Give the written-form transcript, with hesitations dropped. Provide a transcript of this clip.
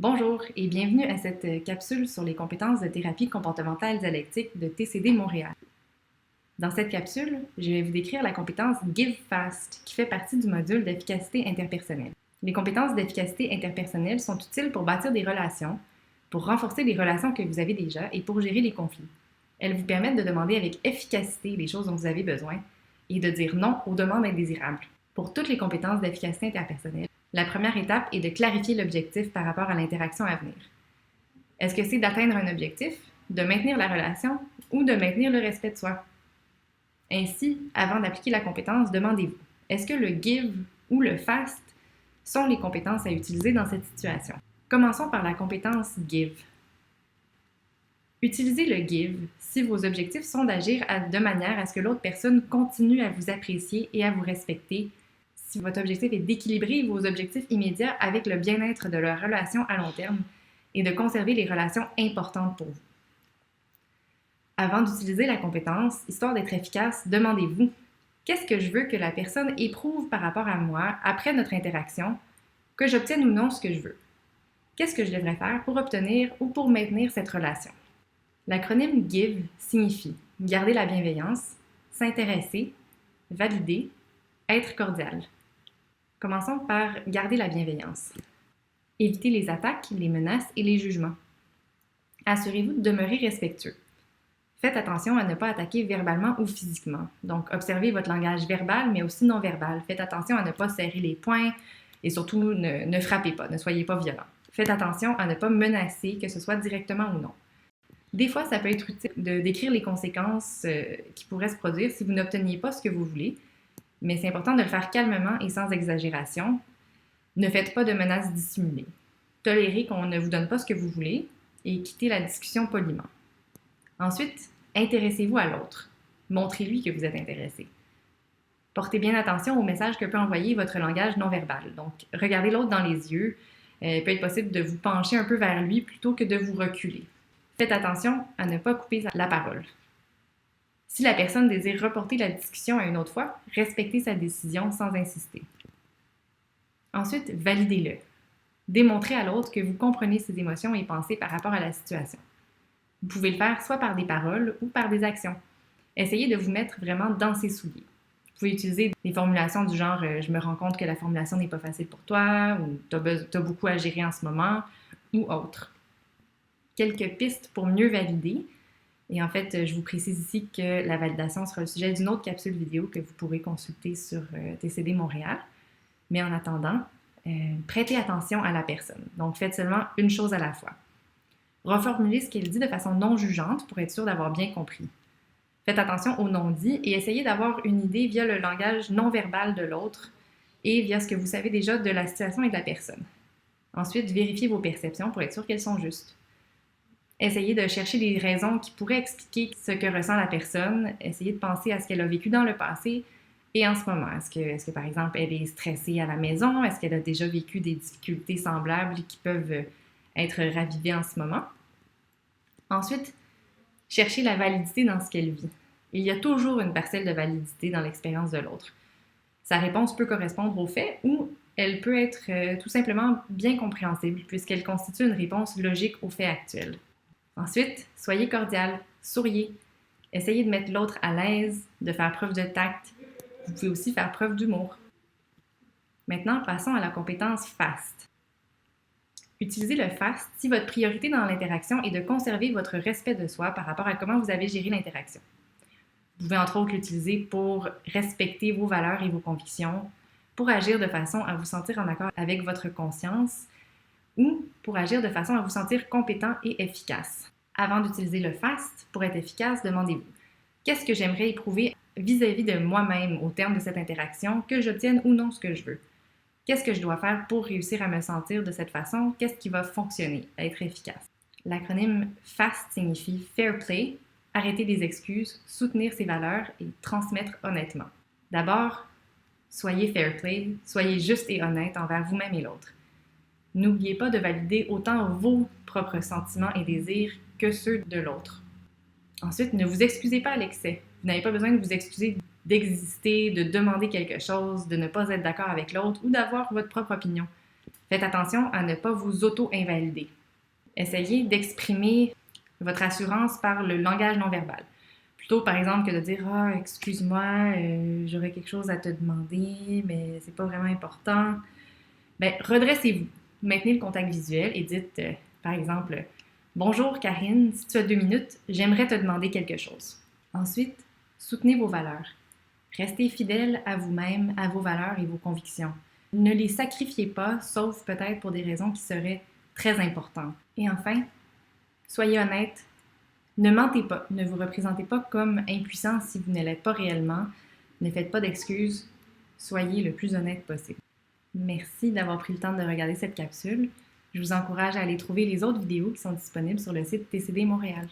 Bonjour et bienvenue à cette capsule sur les compétences de thérapie comportementale dialectique de TCD Montréal. Dans cette capsule, je vais vous décrire la compétence Give Fast qui fait partie du module d'efficacité interpersonnelle. Les compétences d'efficacité interpersonnelle sont utiles pour bâtir des relations, pour renforcer les relations que vous avez déjà et pour gérer les conflits. Elles vous permettent de demander avec efficacité les choses dont vous avez besoin et de dire non aux demandes indésirables. Pour toutes les compétences d'efficacité interpersonnelle, la première étape est de clarifier l'objectif par rapport à l'interaction à venir. Est-ce que c'est d'atteindre un objectif, de maintenir la relation ou de maintenir le respect de soi? Ainsi, avant d'appliquer la compétence, demandez-vous, est-ce que le give ou le fast sont les compétences à utiliser dans cette situation? Commençons par la compétence give. Utilisez le give si vos objectifs sont d'agir de manière à ce que l'autre personne continue à vous apprécier et à vous respecter. Si votre objectif est d'équilibrer vos objectifs immédiats avec le bien-être de leur relation à long terme et de conserver les relations importantes pour vous. Avant d'utiliser la compétence, histoire d'être efficace, demandez-vous qu'est-ce que je veux que la personne éprouve par rapport à moi après notre interaction, que j'obtienne ou non ce que je veux? Qu'est-ce que je devrais faire pour obtenir ou pour maintenir cette relation? L'acronyme GIVE signifie garder la bienveillance, s'intéresser, valider, être cordial. Commençons par garder la bienveillance. Évitez les attaques, les menaces et les jugements. Assurez-vous de demeurer respectueux. Faites attention à ne pas attaquer verbalement ou physiquement. Donc, observez votre langage verbal, mais aussi non verbal. Faites attention à ne pas serrer les poings et surtout ne frappez pas, ne soyez pas violent. Faites attention à ne pas menacer, que ce soit directement ou non. Des fois, ça peut être utile de décrire les conséquences qui pourraient se produire si vous n'obteniez pas ce que vous voulez, mais c'est important de le faire calmement et sans exagération. Ne faites pas de menaces dissimulées. Tolérez qu'on ne vous donne pas ce que vous voulez et quittez la discussion poliment. Ensuite, intéressez-vous à l'autre. Montrez-lui que vous êtes intéressé. Portez bien attention au message que peut envoyer votre langage non verbal. Donc, regardez l'autre dans les yeux. Il peut être possible de vous pencher un peu vers lui plutôt que de vous reculer. Faites attention à ne pas couper la parole. Si la personne désire reporter la discussion à une autre fois, respectez sa décision sans insister. Ensuite, validez-le. Démontrez à l'autre que vous comprenez ses émotions et pensées par rapport à la situation. Vous pouvez le faire soit par des paroles ou par des actions. Essayez de vous mettre vraiment dans ses souliers. Vous pouvez utiliser des formulations du genre « je me rends compte que la formulation n'est pas facile pour toi » ou « t'as beaucoup à gérer en ce moment » ou autre. Quelques pistes pour mieux valider. Et en fait, je vous précise ici que la validation sera le sujet d'une autre capsule vidéo que vous pourrez consulter sur TCD Montréal. Mais en attendant, prêtez attention à la personne. Donc, faites seulement une chose à la fois. Reformulez ce qu'elle dit de façon non jugeante pour être sûr d'avoir bien compris. Faites attention aux non-dits et essayez d'avoir une idée via le langage non-verbal de l'autre et via ce que vous savez déjà de la situation et de la personne. Ensuite, vérifiez vos perceptions pour être sûr qu'elles sont justes. Essayez de chercher des raisons qui pourraient expliquer ce que ressent la personne. Essayez de penser à ce qu'elle a vécu dans le passé et en ce moment. Est-ce que par exemple, elle est stressée à la maison? Est-ce qu'elle a déjà vécu des difficultés semblables qui peuvent être ravivées en ce moment? Ensuite, cherchez la validité dans ce qu'elle vit. Il y a toujours une parcelle de validité dans l'expérience de l'autre. Sa réponse peut correspondre aux faits ou elle peut être tout simplement bien compréhensible puisqu'elle constitue une réponse logique aux faits actuels. Ensuite, soyez cordial, souriez. Essayez de mettre l'autre à l'aise, de faire preuve de tact. Vous pouvez aussi faire preuve d'humour. Maintenant, passons à la compétence FAST. Utilisez le FAST si votre priorité dans l'interaction est de conserver votre respect de soi par rapport à comment vous avez géré l'interaction. Vous pouvez entre autres l'utiliser pour respecter vos valeurs et vos convictions, pour agir de façon à vous sentir en accord avec votre conscience ou pour agir de façon à vous sentir compétent et efficace. Avant d'utiliser le FAST, pour être efficace, demandez-vous qu'est-ce que j'aimerais éprouver vis-à-vis de moi-même au terme de cette interaction, que j'obtienne ou non ce que je veux? Qu'est-ce que je dois faire pour réussir à me sentir de cette façon? Qu'est-ce qui va fonctionner, être efficace? L'acronyme FAST signifie Fair Play, arrêter les excuses, soutenir ses valeurs et transmettre honnêtement. D'abord, soyez fair play, soyez juste et honnête envers vous-même et l'autre. N'oubliez pas de valider autant vos propres sentiments et désirs que ceux de l'autre. Ensuite, ne vous excusez pas à l'excès. Vous n'avez pas besoin de vous excuser d'exister, de demander quelque chose, de ne pas être d'accord avec l'autre ou d'avoir votre propre opinion. Faites attention à ne pas vous auto-invalider. Essayez d'exprimer votre assurance par le langage non verbal. Plutôt, par exemple, que de dire « Ah, excuse-moi, j'aurais quelque chose à te demander, mais c'est pas vraiment important. » Bien, redressez-vous. Maintenez le contact visuel et dites, par exemple, « Bonjour Karine, si tu as 2 minutes, j'aimerais te demander quelque chose. » Ensuite, soutenez vos valeurs. Restez fidèle à vous-même, à vos valeurs et vos convictions. Ne les sacrifiez pas, sauf peut-être pour des raisons qui seraient très importantes. Et enfin, soyez honnête. Ne mentez pas. Ne vous représentez pas comme impuissant si vous ne l'êtes pas réellement. Ne faites pas d'excuses. Soyez le plus honnête possible. Merci d'avoir pris le temps de regarder cette capsule. Je vous encourage à aller trouver les autres vidéos qui sont disponibles sur le site TCD Montréal.